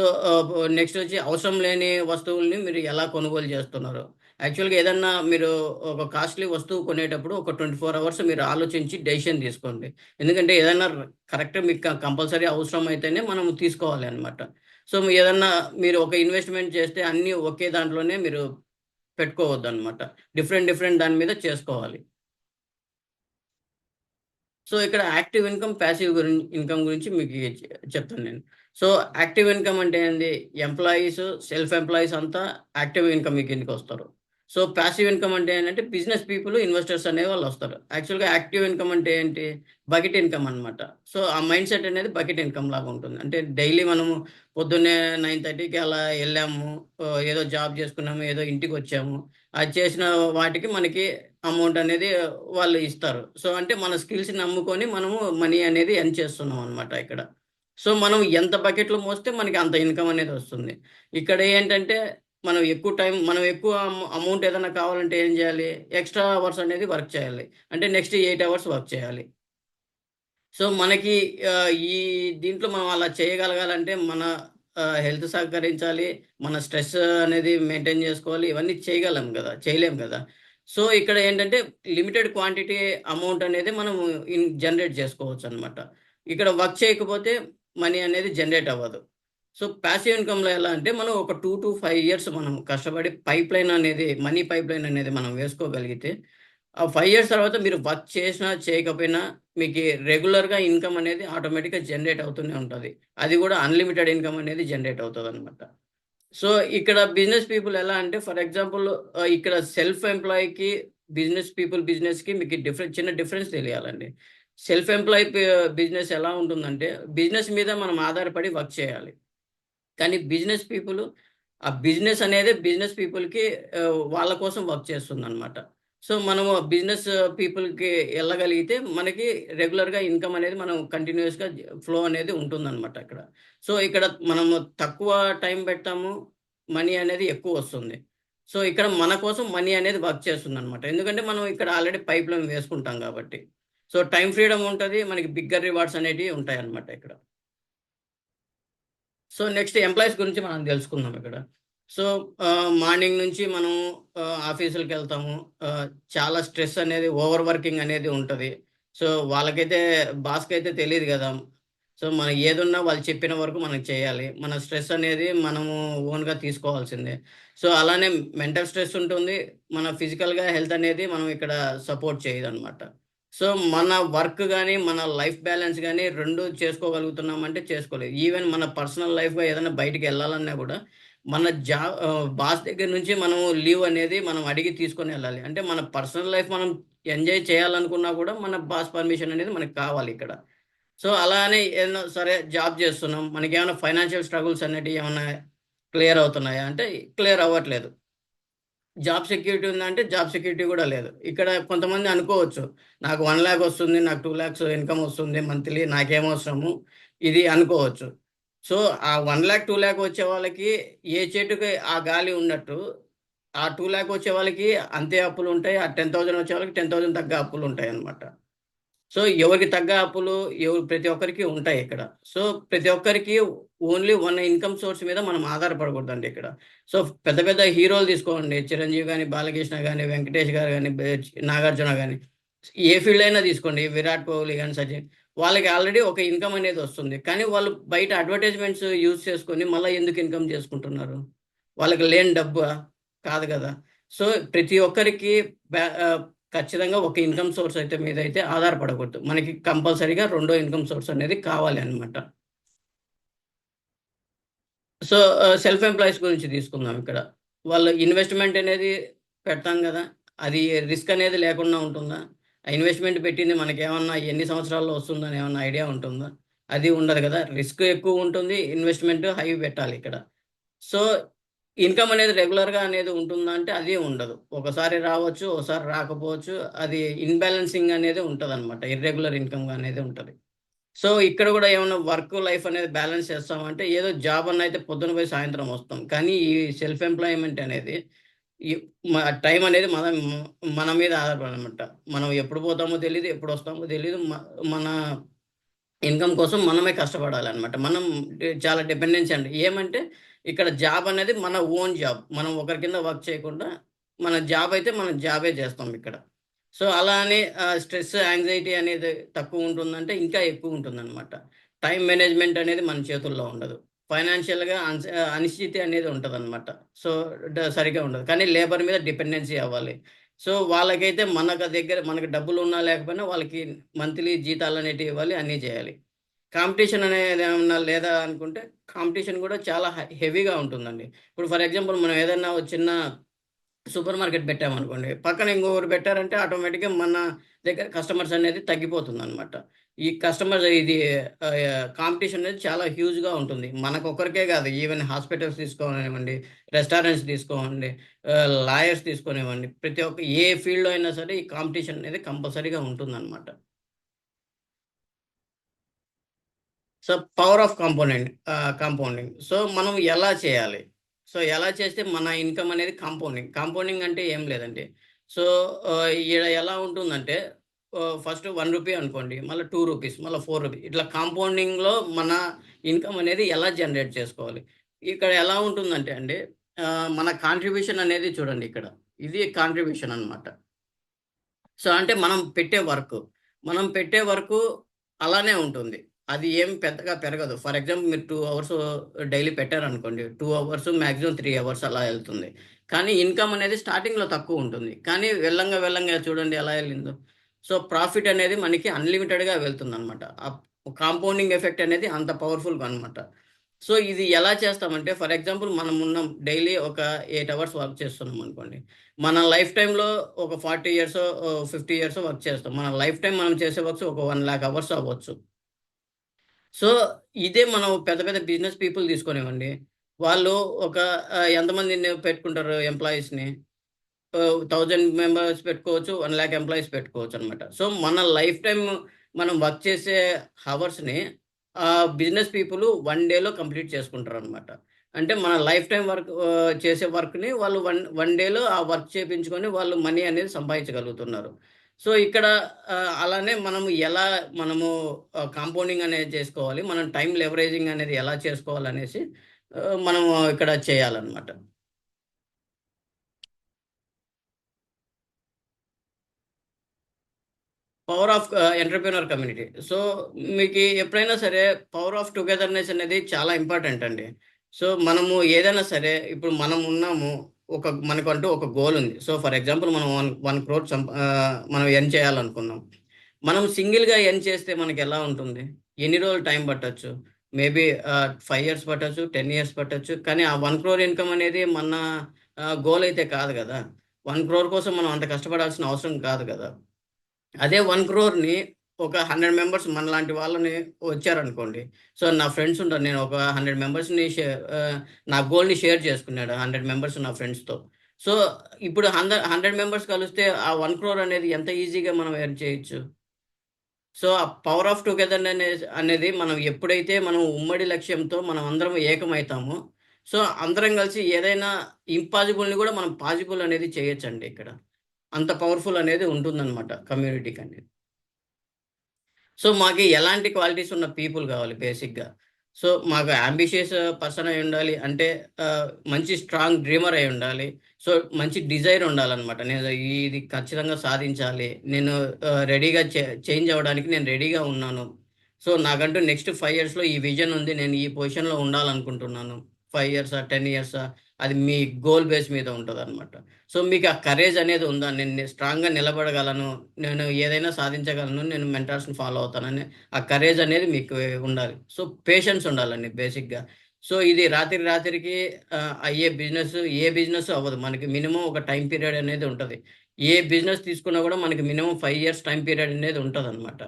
నెక్స్ట్ వచ్చి అవసరం లేని వస్తువుల్ని మీరు ఎలా కొనుగోలు చేస్తున్నారు. యాక్చువల్గా ఏదన్నా మీరు ఒక కాస్ట్లీ వస్తువు కొనేటప్పుడు ఒక 24 అవర్స్ మీరు ఆలోచించి డెసిషన్ తీసుకోండి. ఎందుకంటే ఏదన్నా కరెక్ట్ మీకు కంపల్సరీ అవసరం అయితేనే మనం తీసుకోవాలి అనమాట. సో ఏదన్నా మీరు ఒక ఇన్వెస్ట్మెంట్ చేస్తే అన్నీ ఒకే దాంట్లోనే మీరు పెట్టుకోవద్దు అనమాట. డిఫరెంట్ డిఫరెంట్ దాని మీద చేసుకోవాలి. సో ఇక్కడ యాక్టివ్ ఇన్కమ్, ప్యాసివ్ ఇన్కమ్ గురించి మీకు చెప్తాను నేను. సో యాక్టివ్ ఇన్కమ్ అంటే ఏంది? ఎంప్లాయీస్, సెల్ఫ్ ఎంప్లాయీస్ అంతా యాక్టివ్ ఇన్కమ్ కిందకి వస్తారు. సో ప్యాసివ్ ఇన్కమ్ అంటే ఏంటంటే బిజినెస్ పీపుల్, ఇన్వెస్టర్స్ అనే వాళ్ళు వస్తారు. యాక్చువల్గా యాక్టివ్ ఇన్కమ్ అంటే ఏంటి? బకెట్ ఇన్కమ్ అనమాట. సో ఆ మైండ్ సెట్ అనేది బకెట్ ఇన్కమ్ లాగా ఉంటుంది. అంటే డైలీ మనము పొద్దున్నే 9:30కి అలా వెళ్ళాము, ఏదో జాబ్ చేసుకున్నాము, ఏదో ఇంటికి వచ్చాము, అది చేసిన వాటికి మనకి అమౌంట్ అనేది వాళ్ళు ఇస్తారు. సో అంటే మన స్కిల్స్‌ని నమ్ముకొని మనము మనీ అనేది ఎర్న్ చేస్తున్నాం అనమాట ఇక్కడ. సో మనం ఎంత బకెట్లు మోస్తే మనకి అంత ఇన్కమ్ అనేది వస్తుంది. ఇక్కడ ఏంటంటే మనం ఎక్కువ అమౌంట్ ఏదైనా కావాలంటే ఏం చేయాలి? ఎక్స్‌ట్రా అవర్స్ అనేది వర్క్ చేయాలి. అంటే నెక్స్ట్ 8 అవర్స్ వర్క్ చేయాలి. సో మనకి ఈ దీంట్లో మనం అలా చేయగలగాలంటే మన హెల్త్ సహకరించాలి. మన స్ట్రెస్ అనేది మెయింటైన్ చేసుకోవాలి. ఇవన్నీ చేయగలం గదా! చేయలేం గదా! సో ఇక్కడ ఏంటంటే లిమిటెడ్ క్వాంటిటీ అమౌంట్ అనేది మనం జనరేట్ చేసుకోవచ్చనమాట. ఇక్కడ వర్క్ చేయకపోతే మనీ అనేది జనరేట్ అవ్వదు. సో పాసివ్ ఇన్‌కమ్‌లో ఎలా అంటే మనం ఒక 2-5 ఇయర్స్ మనం కష్టపడి మనీ పైప్‌లైన్ అనేది మనం వేసుకోగలిగితే, ఆ 5 ఇయర్స్ తర్వాత మీరు వర్క్ చేసినా, చేయకపోయినా మీకి రెగ్యులర్‌గా ఇన్కమ్ అనేది ఆటోమేటిక్‌గా జనరేట్ అవుతూనే ఉంటది. అది గూడా అన్‌లిమిటెడ్ ఇన్కమ్ అనేది జనరేట్ అవుతదనమాట. సో ఇక్కడ బిజినెస్ పీపుల్ ఎలా అంటే ఫర్ ఎగ్జాంపుల్ ఇక్కడ సెల్ఫ్ ఎంప్లాయ్‌కి, బిజినెస్‌కి మీకు చిన్న డిఫరెన్స్ తెలియాలండి. సెల్ఫ్ ఎంప్లాయ్ బిజినెస్ ఎలా ఉంటుందంటే, బిజినెస్ మీద మనం ఆధారపడి వర్క్ చేయాలి. కానీ బిజినెస్ పీపుల్‌కి వాళ్ళ కోసం వర్క్ చేస్తుందనమాట. సో, మనము బిజినెస్ పీపుల్‌కి ఎళ్ళగలిగితే మనకి రెగ్యులర్‌గా ఇన్కమ్ అనేది మనం కంటిన్యూయస్‌గా ఫ్లో అనేది ఉంటుందనమాట ఇక్కడ. సో, ఇక్కడ మనము తక్కువ టైం పెడతాము. మనీ అనేది ఎక్కువొస్తుంది. సో, ఇక్కడ మన కోసం మనీ అనేది వర్క్ చేస్తుందనమాట. ఎందుకంటే మనం ఇక్కడ ఆల్రెడీ పైప్‌లైన్ వేసుకుంటాం కాబట్టి. సో, టైమ్ ఫ్రీడమ్ ఉంటది. మనకి బిగ్గర్ రివార్డ్స్ అనేటివి ఉంటాయన్నమాట ఇక్కడ. సో, నెక్స్ట్ ఎంప్లాయీస్ గురించి మనం తెలుసుకుందాం ఇక్కడ. సో, మార్నింగ్ నుంచి మనం ఆఫీసులకెళ్తాము. చాలా స్ట్రెస్ అనేది, ఓవర్ వర్కింగ్ అనేది ఉంటది. సో, బాస్‌కైతే తెలీదు గదా! సో, మనం ఏదున్నా వాళ్ళు చెప్పిన వరకు మనం చేయాలి. మన స్ట్రెస్ అనేది మనము ఓన్‌గా తీసుకోవాల్సిందే. సో, అలానే మెంటల్ స్ట్రెస్ ఉంటుంది. మన ఫిజికల్‌గా హెల్త్ అనేది మనం ఇక్కడ సపోర్ట్ చేయదనమాట. సో, మన వర్క్ గాని, మన లైఫ్ బ్యాలెన్స్ గాని 2 చేసుకోగలుగుతున్నామంటే చేసుకోలేదు. ఈవెన్ మన పర్సనల్ లైఫ్‌గా ఏదైనా బయటికెళ్ళాలన్నా గూడా, బాస్ దగ్గర నుంచి మనం లీవ్ అనేది మనం అడిగి తీసుకొనెళ్ళాలి. అంటే మన పర్సనల్ లైఫ్ మనం ఎంజాయ్ చేయాలనుకున్నా గూడా, మన బాస్ పర్మిషన్ అనేది మనకు కావాలిక్కడ. సో, అలా అని ఏదైనా సరే జాబ్ చేస్తున్నాం. మనకేమైనా ఫైనాన్షియల్ స్ట్రగుల్స్ అనేటివి ఏమన్నా క్లియర్ అవుతున్నాయా అంటే, క్లియర్ అవ్వట్లేదు. జాబ్ సెక్యూరిటీ ఉందా అంటే జాబ్ సెక్యూరిటీ గూడా లేదు. ఇక్కడ కొంతమంది అనుకోవచ్చు. నాకు 1,00,000 వస్తుంది. నాకు 2,00,000 ఇన్‌కమ్ వస్తుంది మంత్లీ. నాకేమవసరము ఇది అనుకోవచ్చు. సో, ఆ 1,00,000, 2,00,000 వచ్చే వాళ్ళకి ఏ చెట్టుకి ఆ గాలి ఉన్నట్టు, ఆ 2,00,000 వచ్చే వాళ్ళకి అంతే అప్పులుంటాయి. ఆ 10,000 వచ్చే వాళ్ళకి 10,000 తగ్గ అప్పులుంటాయన్నమాట. సో, ఎవరికి తగ్గ అప్పులు ప్రతి ఒక్కరికి ఉంటాయిక్కడ. సో, ప్రతి ఒక్కరికి ఓన్లీ వన్ ఇన్‌కమ్ సోర్స్ మీద మనం ఆధారపడకూడదండి ఇక్కడ. సో, పెద్ద పెద్ద హీరోలు తీసుకోండి. 'చిరంజీవి' గాని, 'బాలకృష్ణ' గాని, 'వెంకటేష్' గారు గాని, 'నాగార్జున' గాని, ఏ ఫీల్డ్ అయినా తీసుకోండి. 'విరాట్ కోహ్లీ' గాని, 'సచిన్' వాళ్ళకి ఆల్రెడీ ఒక ఇన్‌కమ్ అనేది వస్తుంది. కానీ వాళ్ళు బయట అడ్వర్టైజ్‌మెంట్స్ యూజ్ చేసుకొని మళ్ళా ఎందుకు ఇన్‌కమ్ చేసుకుంటున్నారు? వాళ్ళకి లేని డబ్బా? కాదు గదా! సో, ప్రతి ఒక్కరికి ఖచ్చితంగా ఒక ఇన్‌కమ్ సోర్స్ మీదైతే ఆధారపడకూడదు. మనకి కంపల్సరీగా రెండో ఇన్‌కమ్ సోర్స్ అనేది కావాలి అన్నమాట. సో, సెల్ఫ్ ఎంప్లాయీస్ గురించి తీసుకుందాం ఇక్కడ. వాళ్ళు ఇన్వెస్ట్‌మెంట్ అనేది పెడతాం గదా! అది రిస్క్ అనేది లేకుండా ఉంటుందా? ఆ ఇన్వెస్ట్‌మెంట్ పెట్టింది మనకేమన్నా ఎన్ని సంవత్సరాల్లో వస్తుందని ఏమన్నా ఐడియా ఉంటుందా? అది ఉండదు గదా! రిస్క్ ఎక్కువుంటుంది. ఇన్వెస్ట్‌మెంట్ హై పెట్టాలిక్కడ. సో, ఇన్‌కమ్ అనేది రెగ్యులర్‌గా అనేది ఉంటుందా అంటే అది ఉండదు. ఒకసారి రావచ్చు, ఒకసారి రాకపోవచ్చు. అది ఇన్‌బాలెన్సింగ్ అనేది ఉంటదనమాట. ఇర్రెగ్యులర్ ఇన్‌కమ్ అనేది ఉంటది. సో, ఇక్కడ గూడా ఏమన్నా వర్క్ లైఫ్ అనేది బ్యాలెన్స్ చేస్తామంటే ఏదో జాబ్ అన్నా అయితే పొద్దున పోయి సాయంత్రం వస్తాం. కానీ ఈ సెల్ఫ్ ఎంప్లాయ్‌మెంట్ అనేది ఈ టైం అనేది మన మీద ఆధారపడనమాట. మనం ఎప్పుడు పోతామో తెలీదు, ఎప్పుడు వస్తామో తెలీదు. మన ఇన్‌కమ్ కోసం మనమే కష్టపడాలనమాట. మనం చాలా డిపెండెన్సీ అండి. ఏమంటే ఇక్కడ జాబ్ అనేది మన ఓన్ జాబ్. మనం ఒకరి కింద వర్క్ చేయకుండా మన జాబ్ అయితే మనం జాబే చేస్తాం ఇక్కడ. సో, అలా అని స్ట్రెస్, యాంగ్జైటీ అనేది తక్కువుంటుందంటే ఇంకా ఎక్కువుంటుందనమాట. టైమ్ మేనేజ్‌మెంట్ అనేది మన చేతుల్లో ఉండదు. ఫైనాన్షియల్‌గా అనిశ్చితి అనేది ఉంటదనమాట. సో, సరిగ్గా ఉండదు. కానీ లేబర్ మీద డిపెండెన్సీ అవ్వాలి. సో, వాళ్ళకైతే మనకు డబ్బులున్నా లేకపోయినా వాళ్ళకి మంత్లీ జీతాలనేటివి ఇవ్వాలి. అన్నీ చేయాలి. కాంపిటీషన్ అనేదేమన్నా లేదా అనుకుంటే, కాంపిటీషన్ గూడా చాలా హెవీగా ఉంటుందండి. ఇప్పుడు ఫర్ ఎగ్జాంపుల్ మనం ఏదన్నా ఓ చిన్న సూపర్ మార్కెట్ పెట్టామనుకోండి. పక్కన ఇంకొకరు పెట్టారంటే ఆటోమేటిక్‌గా మన దగ్గర కస్టమర్స్ అనేది తగ్గిపోతుందనమాట. ఈ కస్టమర్స్ ఇది కాంపిటీషన్ అనేది చాలా హ్యూజ్‌గా ఉంటుంది. మనకొక్కరికే గాదు. ఈవెన్ హాస్పిటల్స్ తీసుకోనివ్వండి, రెస్టారెంట్స్ తీసుకోవండి, లాయర్స్ తీసుకోనివ్వండి. ప్రతి ఒక్క ఏ ఫీల్డ్‌లో అయినా సరే ఈ కాంపిటీషన్ అనేది కంపల్సరీగా ఉంటుందనమాట. So, power of compounding. So, మనం ఎలా చేయాలి? సో, ఎలా చేస్తే మన ఇన్‌కమ్ అనేది కాంపౌండింగ్ అంటే ఏం లేదండి. సో, ఈడ ఎలా ఉంటుందంటే ఫస్ట్ రూ. 1 అనుకోండి. మళ్ళా రూ. 2 మళ్ళా రూ. 4 ఇట్లా కాంపౌండింగ్‌లో మన ఇన్‌కమ్ అనేది ఎలా జనరేట్ చేసుకోవాలి? ఇక్కడ ఎలా ఉంటుందంటే అండి మన కాంట్రిబ్యూషన్ అనేది చూడండి ఇక్కడ. ఇది కాంట్రిబ్యూషన్ అన్నమాట. సో, అంటే మనం పెట్టే వర్కు అలానే ఉంటుంది. అది ఏం పెద్దగా పెరగదు. ఫర్ ఎగ్జాంపుల్ మీరు 2 అవర్స్ డైలీ పెట్టారనుకోండి. 2 అవర్స్ మాక్సిమం 3 అవర్స్ అలా ఎళ్తుంది. కానీ ఇన్‌కమ్ అనేది స్టార్టింగ్‌లో తక్కువుంటుంది. కానీ వెళ్ళంగా చూడండి ఎలా ఎళ్ళిందో. సో, ప్రాఫిట్ అనేది మనకి అన్‌లిమిటెడ్‌గా వెళ్తుందనమాట. కాంపౌండింగ్ ఎఫెక్ట్ అనేది అంత పవర్‌ఫుల్‌గా అనమాట. సో, ఇది ఎలా చేస్తామంటే ఫర్ ఎగ్జాంపుల్ మనం ఉన్నాం. డైలీ ఒక 8 అవర్స్ వర్క్ చేస్తున్నామనుకోండి. మన లైఫ్ టైమ్‌లో ఒక 40 ఇయర్సో 50 ఇయర్సో వర్క్ చేస్తాం. మన లైఫ్ టైమ్ మనం చేసే వర్క్స్ ఒక 1,00,000 అవర్స్ అవ్వచ్చు. సో, ఇదే మనం పెద్ద పెద్ద బిజినెస్ పీపుల్ తీసుకోనివ్వండి. వాళ్ళు ఒక ఎంతమందిని పెట్టుకుంటారు ఎంప్లాయీస్‌ని? 1000 మెంబర్స్ పెట్టుకోవచ్చు. 1,00,000 ఎంప్లాయీస్ పెట్టుకోవచ్చనమాట. సో, మన లైఫ్ టైమ్ మనం వర్క్ చేసే హవర్స్‌ని బిజినెస్ పీపుల్ 1 డేలో కంప్లీట్ చేసుకుంటారనమాట. అంటే మన లైఫ్ టైమ్ చేసే వర్క్‌ని వాళ్ళు వన్ డేలో ఆ వర్క్ చేపించుకొని వాళ్ళు మనీ అనేది సంపాదించగలుగుతున్నారు. సో, ఇక్కడ అలానే మనము కాంపౌండింగ్ అనేది చేసుకోవాలి. మనం టైమ్ లెవరేజింగ్ అనేది ఎలా చేసుకోవాలనేసి మనము ఇక్కడ చేయాలనమాట. Power of entrepreneur community. So, మీకి ఎప్పుడైనా సరే పవర్ ఆఫ్ టుగెదర్‌నెస్ అనేది చాలా ఇంపార్టెంట్ అండి. సో, మనము ఏదైనా సరే ఇప్పుడు మనం ఉన్నాము. మనకంటూ ఒక గోల్ ఉంది. సో, ఫర్ ఎగ్జాంపుల్ మనం 1,00,00,000 మనం ఎర్న్ చేయాలనుకున్నాం. మనం సింగిల్‌గా ఎర్న్ చేస్తే మనకెలా ఉంటుంది? ఎన్ని రోజులు టైం పట్టొచ్చు? మేబీ 5 ఇయర్స్ పట్టొచ్చు, 10 ఇయర్స్ పట్టొచ్చు. కానీ ఆ 1,00,00,000 ఇన్‌కమ్ అనేది మన గోల్ అయితే కాదు గదా! 1,00,00,000 కోసం మనం అంత కష్టపడాల్సిన అవసరం కాదు గదా! అదే 1,00,00,000ని ఒక 100 మెంబర్స్ మనలాంటి వాళ్ళని వచ్చారనుకోండి. సో, నా ఫ్రెండ్స్ ఉంటారు. నేను ఒక 100 మెంబర్స్‌ని నా గోల్‌ని షేర్ చేసుకున్నాడు. 100 మెంబర్స్ నా ఫ్రెండ్స్‌తో. సో, ఇప్పుడు 100 మెంబర్స్ కలిస్తే ఆ 1,00,00,000 అనేది ఎంత ఈజీగా మనం ఎర్న్ చేయొచ్చు. సో, ఆ పవర్ ఆఫ్ అనేది మనం ఎప్పుడైతే మనం ఉమ్మడి లక్ష్యంతో మనం అందరం ఏకమైతామో, సో, అందరం కలిసి ఏదైనా ఇంపాజిబుల్‌ని గూడా మనం పాజిబుల్ అనేది చేయొచ్చండి ఇక్కడ. అంత పవర్‌ఫుల్ అనేది ఉంటుందన్నమాట కమ్యూనిటీకనేది. సో, మాకు ఎలాంటి క్వాలిటీస్ ఉన్న పీపుల్ గావాలి బేసిక్‌గా. సో, మాకు యాంబిషియస్ పర్సన్ అయ్యుండాలి. అంటే మంచి స్ట్రాంగ్ డ్రీమర్ అయ్యుండాలి. సో, మంచి డిజైర్ ఉండాలనమాట. నేను ఇది ఖచ్చితంగా సాధించాలి. నేను రెడీగా చేంజ్ అవ్వడానికి నేను రెడీగా ఉన్నాను. సో, నాకంటూ నెక్స్ట్ 5 ఇయర్స్‌లో ఈ విజన్ ఉంది. నేను ఈ పొజిషన్‌లో ఉండాలనుకుంటున్నాను. 5 ఇయర్సా? 10 ఇయర్సా? అది మీ గోల్ బేస్ మీద ఉంటదనమాట. సో, మీకు ఆ కరేజ్ అనేది ఉందా? నేను స్ట్రాంగ్‌గా నిలబడగలను. నేను ఏదైనా సాధించగలను. నేను మెంటార్స్‌ని ఫాలో అవుతానని ఆ కరేజ్ అనేది మీకు ఉండాలి. సో, పేషెన్స్ ఉండాలండి బేసిక్‌గా. సో, ఇది రాత్రికి అయ్యే ఏ బిజినెస్ అవ్వదు. మనకి మినిమమ్ ఒక టైమ్ పీరియడ్ అనేది ఉంటది. ఏ బిజినెస్ తీసుకున్నా గూడా మనకి మినిమమ్ 5 ఇయర్స్ టైమ్ పీరియడ్ అనేది ఉంటదనమాట.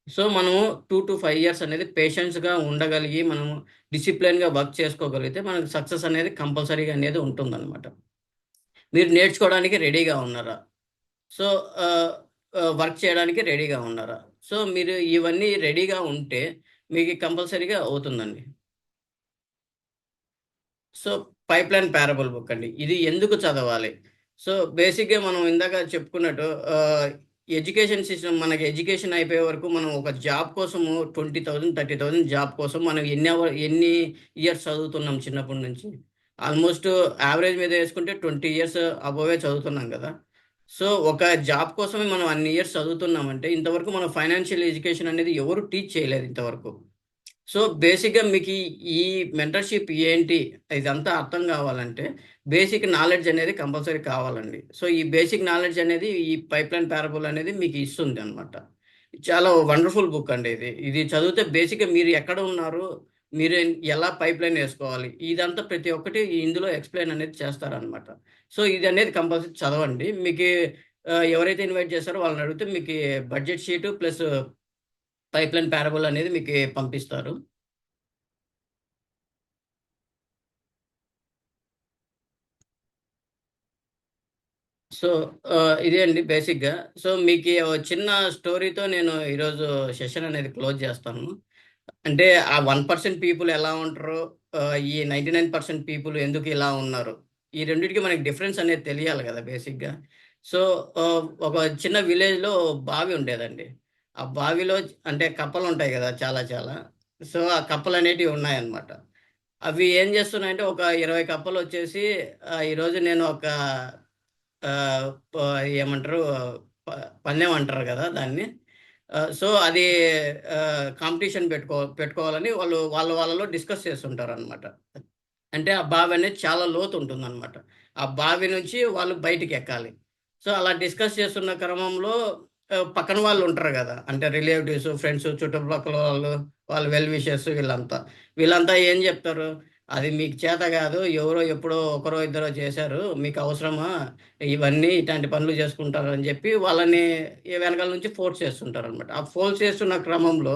సో, మనము 2-5 ఇయర్స్ అనేది పేషెన్స్‌గా ఉండగలిగి, మనము డిసిప్లిన్‌గా వర్క్ చేసుకోగలిగితే మనకు సక్సెస్ అనేది కంపల్సరీగా అనేది ఉంటుందనమాట. మీరు నేర్చుకోవడానికి రెడీగా ఉన్నారా? సో, ఆహ్, వర్క్ చేయడానికి రెడీగా ఉన్నారా? సో, మీరు ఇవన్నీ రెడీగా ఉంటే మీకు కంపల్సరీగా అవుతుందండి. సో, 'పైప్‌లైన్ పారబుల్' బుక్ అండి. ఇది ఎందుకు చదవాలి? సో బేసిక్గా మనం ఇందాక చెప్పుకున్నట్టు ఎడ్యుకేషన్ సిస్టమ్, మనకి ఎడ్యుకేషన్ అయిపోయే వరకు మనం ఒక జాబ్ కోసము 20,000 30,000 జాబ్ కోసం మనం ఎన్ని ఇయర్స్ చదువుతున్నాం చిన్నప్పటి నుంచి. ఆల్మోస్ట్ యావరేజ్ మీద వేసుకుంటే 20 ఇయర్స్ అబోవే చదువుతున్నాం కదా. సో ఒక జాబ్ కోసమే మనం అన్ని ఇయర్స్ చదువుతున్నామంటే ఇంతవరకు మనం ఫైనాన్షియల్ ఎడ్యుకేషన్ అనేది ఎవరు టీచ్ చేయలేదు ఇంతవరకు. సో బేసిక్‌గా మీకీ ఈ మెంటర్‌షిప్ ఏంటి? ఇదంతా అర్థం గావాలంటే, బేసిక్ నాలెడ్జ్ అనేది కంపల్సరీ కావాలండి. సో, ఈ బేసిక్ నాలెడ్జ్ అనేది ఈ పైప్‌లైన్ పారబుల్ అనేది మీకు ఇస్తుందనమాట. చాలా వండర్‌ఫుల్ బుక్ అండి ఇది. ఇది చదివితే బేసిక్‌గా మీరు ఎక్కడ ఉన్నారు? మీరు ఎలా పైప్‌లైన్ ఏసుకోవాలి? ఇదంతా ప్రతి ఒక్కటి ఇందులో ఎక్స్‌ప్లెయిన్ అనేది చేస్తారనమాట. సో, ఇదనేది కంపల్సరీ చదవండి. మీకి ఎవరైతే ఇన్వైట్ చేసారో వాళ్ళని అడిగితే మీకీ budget sheet plus pipeline parable అనేది మీకి పంపిస్తారు. సో, ఇదే అండి బేసిక్‌గా. సో, మీకీ ఓ చిన్న స్టోరీతో నేను ఈరోజు సెషన్ అనేది క్లోజ్ చేస్తాను. అంటే ఆ 1% పీపుల్ ఎలా ఉంటారో, ఈ 99% పీపుల్ ఎందుకు ఇలా ఉన్నారు? ఈ రెండిటికి మనకి డిఫరెన్స్ అనేది తెలియాలి గదా బేసిక్‌గా. సో, ఒక చిన్న విలేజ్‌లో బావి ఉండేదండి. ఆ బావిలో అంటే కప్పలుంటాయి గదా! చాలా చాలా. సో, ఆ కప్పలనేటివి ఉన్నాయన్నమాట. అవి ఏం చేస్తున్నాయంటే ఒక 20 కప్పలొచ్చేసి ఈరోజు నేను ఒక ఆహ్, ప ఏమంటారు ప పందెం అంటారు గదా! దాన్ని. సో, అది కాంపిటీషన్ పెట్టుకోవాలని వాళ్ళలో డిస్కస్ చేస్తుంటారనమాట. అంటే ఆ బావి అనేది చాలా లోతుంటుందనమాట. ఆ బావి నుంచి వాళ్ళు బయటికెక్కాలి. సో, అలా డిస్కస్ చేస్తున్న క్రమంలో పక్కన వాళ్ళుంటారు గదా! అంటే రిలేటివ్స్, ఫ్రెండ్స్, చుట్టుపక్కల వాళ్ళు, వాళ్ళ వెల్ విషర్స్ వీళ్ళంతా. వీళ్ళంతా ఏం జెప్తారు? అది మీకు చేత గాదు. ఎవరో ఎప్పుడో ఒకరో ఇద్దరో చేశారు. మీకు అవసరమా? ఇవన్నీ ఇట్లాంటి పనులు జేసుకుంటారు అని జెప్పి వాళ్ళని వెనకాల నుంచి ఫోర్స్ చేస్తుంటారనమాట. ఆ ఫోర్స్ చేస్తున్న క్రమంలో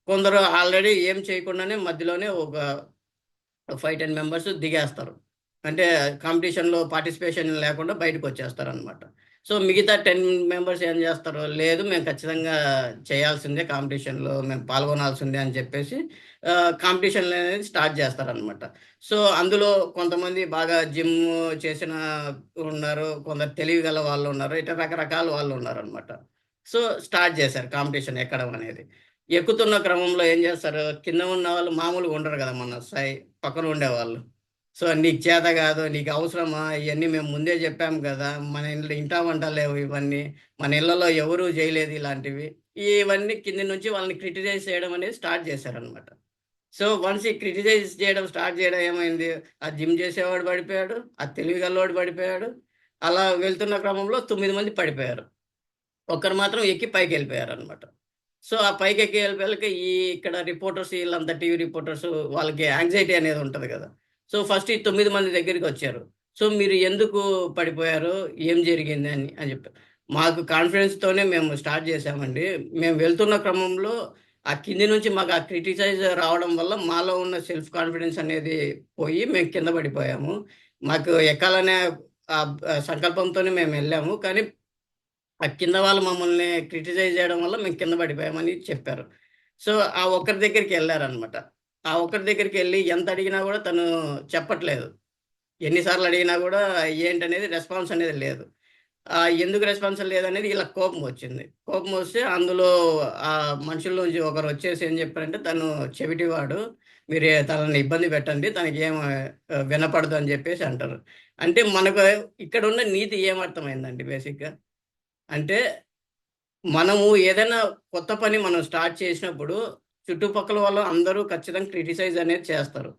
కొందరు ఆల్రెడీ ఏం చేయకుండానే మధ్యలోనే ఒక 5, 10 మెంబర్స్ దిగేస్తారు. అంటే కాంపిటీషన్‌లో పార్టిసిపేషన్ లేకుండా బయటకొచ్చేస్తారనమాట. సో, మిగతా 10 మెంబర్స్ ఏం జేస్తారు, లేదు మేము ఖచ్చితంగా చేయాల్సిందే కాంపిటీషన్‌లో మేము పాల్గొనాల్సిందే అని చెప్పేసి కాంపిటీషన్‌లనేది స్టార్ట్ జేస్తారనమాట. సో, అందులో కొంతమంది బాగా జిమ్ చేసిన ఉన్నారు. కొందరు తెలివి గల వాళ్ళున్నారు. ఇట్లా రకరకాల వాళ్ళున్నారనమాట. సో, స్టార్ట్ జేశారు కాంపిటీషన్ ఎక్కడం అనేది. ఎక్కుతున్న క్రమంలో ఏం జేస్తారు, కింద ఉన్న వాళ్ళు మామూలుగా ఉండరు గదా! మన పక్కన ఉండేవాళ్ళు. సో, "నీకు చేత గాదు, నీకు అవసరమా? ఇయన్నీ మేము ముందే జెప్పాం గదా! మన ఇంట్లో ఇంటా వంట లేవు ఇవన్నీ. మన ఇళ్ళలో ఎవరు జేయలేదు ఇలాంటివి." ఇవన్నీ కింది నుంచి వాళ్ళని క్రిటిసైజ్ చేయడం అనేది స్టార్ట్ జేశారనమాట. సో, వన్స్ ఈ క్రిటిసైజ్ చేయడం స్టార్ట్ చేయడం ఏమైంది, ఆ జిమ్ జేసేవాడు పడిపోయాడు, ఆ తెలివి గల్లోడు పడిపోయాడు. అలా వెళ్తున్న క్రమంలో 9 మంది పడిపోయారు. ఒక్కరు మాత్రం ఎక్కి పైకెళ్ళిపోయారనమాట. సో, ఆ పైకెక్కి ఎళ్ళిపోయాక ఇక్కడ రిపోర్టర్స్ ఈళ్ళంతా టీవీ రిపోర్టర్స్ వాళ్ళకి యాంక్సైటీ అనేది ఉంటది గదా! సో, ఫస్ట్ ఈ 9 మంది దగ్గరికొచ్చారు. సో, మీరు ఎందుకు పడిపోయారు? ఏం జరిగింది అని చెప్పారు. మాకు కాన్ఫిడెన్స్‌తోనే మేము స్టార్ట్ చేశామండి. మేము వెళ్తున్న క్రమంలో ఆ కింది నుంచి మాకు ఆ క్రిటిసైజ్ రావడం వల్ల మాలో ఉన్న సెల్ఫ్ కాన్ఫిడెన్స్ అనేది పోయి మేము కింద పడిపోయాము. మాకు ఎక్కాలనే సంకల్పంతోనే మేమెళ్ళాము. కానీ ఆ కింద వాళ్ళు మమ్మల్ని క్రిటిసైజ్ చేయడం వల్ల మేము కింద పడిపోయామని చెప్పారు. సో, ఆ ఒక్కరి దగ్గరికెళ్లారనమాట. ఆ ఒక్కరి దగ్గరికెళ్లి ఎంత అడిగినా గూడా తను చెప్పట్లేదు. ఎన్ని సార్లు అడిగినా గూడా ఏంటనేది రెస్పాన్స్ అనేది లేదు. ఎందుకు రెస్పాన్స్ లేదనేది ఈళ్ళకి కోపమొచ్చింది. కోపమొస్తే అందులో మనుషుల్లోంచి ఒకరొచ్చేసి ఏం చెప్పారంటే, "తను చెవిటివాడు. మీరు తనని ఇబ్బంది పెట్టండి. తనకేం వినపడదు" అని జెప్పేసి అంటారు. అంటే మనకు ఇక్కడున్న నీతి ఏమర్థమైందండి బేసిక్‌గా? అంటే మనము ఏదైనా కొత్త పని మనం స్టార్ట్ చేసినప్పుడు, చుట్టుపక్కల వాళ్ళు అందరూ ఖచ్చితంగా క్రిటిసైజ్ అనేది చేస్తారు.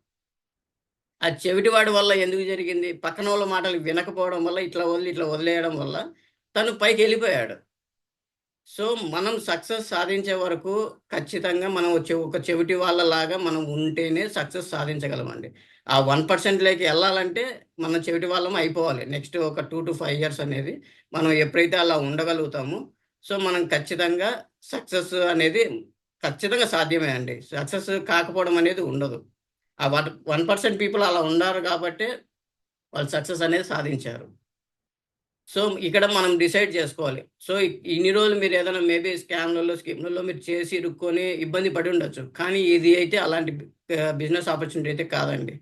ఆ చెవిటివాడి వల్ల ఎందుకు జరిగింది? పక్కనోళ్ళ మాటలు వినకపోవడం వల్ల ఇట్లా వదిలేయడం వల్ల తను పైకెళ్ళిపోయాడు. సో, మనం సక్సెస్ సాధించే వరకు ఖచ్చితంగా మనం ఒక చెవిటి వాళ్ళలాగా మనం ఉంటేనే సక్సెస్ సాధించగలమండి. ఆ 1% లోకి ఎళ్ళాలంటే మనం చెవిటి వాళ్ళం అయిపోవాలి. నెక్స్ట్ ఒక 2-5 ఇయర్స్ అనేది మనం ఎప్పుడైతే అలా ఉండగలుగుతామో, సో, మనం ఖచ్చితంగా సక్సెస్ అనేది ఖచ్చితంగా సాధ్యమే అండి. సక్సెస్ కాకపోవడం అనేది ఉండదు. ఆ 1% పీపుల్ అలా ఉన్నారు కాబట్టే వాళ్ళు సక్సెస్ అనేది సాధించారు. సో, ఇక్కడ మనం డిసైడ్ చేసుకోవాలి. సో, ఇన్ని రోజులు మీరేదైనా మేబీ స్కామ్‌లలో, స్కీమ్‌లలో మీరు చేసి ఇరుక్కొని ఇబ్బంది పడి ఉండొచ్చు. కానీ ఇది అయితే అలాంటి బిజినెస్ ఆపర్చునిటీ అయితే కాదండి.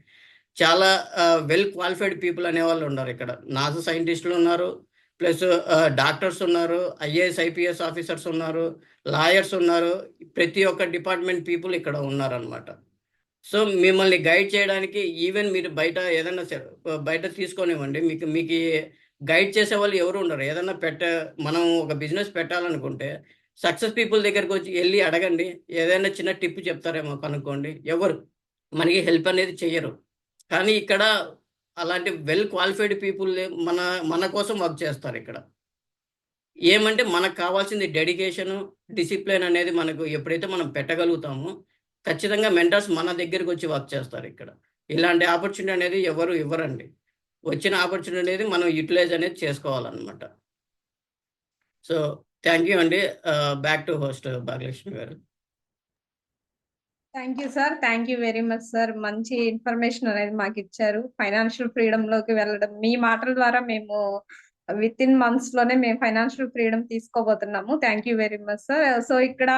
చాలా వెల్ క్వాలిఫైడ్ పీపుల్ అనేవాళ్ళు ఉన్నారు ఇక్కడ. నాసా సైంటిస్టులు ఉన్నారు. ప్లస్ డాక్టర్స్ ఉన్నారు. ఐఏఎస్, ఐపీఎస్ ఆఫీసర్స్ ఉన్నారు. లాయర్స్ ఉన్నారు. ప్రతి ఒక్క డిపార్ట్మెంట్ పీపుల్ ఇక్కడ ఉన్నారనమాట. సో మిమ్మల్ని గైడ్ చేయడానికి ఈవెన్ మీరు బయట ఏదైనా సరే బయట తీసుకోనివ్వండి. మీకు గైడ్ చేసే వాళ్ళు ఎవరు ఉండరు. ఏదన్నా మనం ఒక బిజినెస్ పెట్టాలనుకుంటే సక్సెస్ పీపుల్ దగ్గరికి వచ్చి వెళ్ళి అడగండి. ఏదైనా చిన్న టిప్ చెప్తారేమో కనుక్కోండి. ఎవరు మనకి హెల్ప్ అనేది చెయ్యరు. కానీ ఇక్కడ అలాంటి వెల్ క్వాలిఫైడ్ పీపుల్ మన మన కోసం వర్క్ చేస్తారు ఇక్కడ. ఏమంటే మనకు కావాల్సింది డెడికేషను, డిసిప్లిన్ అనేది మనకు ఎప్పుడైతే మనం పెట్టగలుగుతామో, ఖచ్చితంగా మెంటర్స్ మన దగ్గరకొచ్చి వర్క్ చేస్తారిక్కడ. ఇలాంటి ఆపర్చునిటీ అనేది ఎవరు ఇవ్వరండి. వచ్చిన ఆపర్చునిటీ అనేది మనం యుటిలైజ్ అనేది చేసుకోవాలనమాట. సో, థాంక్ యూ అండి. బ్యాక్ టు హోస్ట్ భాగ్యలక్ష్మి గారు. Thank you sir. Thank you very much sir. మంచి ఇన్ఫర్మేషన్ అనేది మాకు ఇచ్చారు. ఫైనాన్షియల్ ఫ్రీడమ్ లోకి వెళ్ళడం మీ మాటల ద్వారా మేము విత్ ఇన్ మంత్స్ లోనే మేము ఫైనాన్షియల్ ఫ్రీడమ్ తీసుకోబోతున్నాము. Thank you very much sir. So ఇక్కడ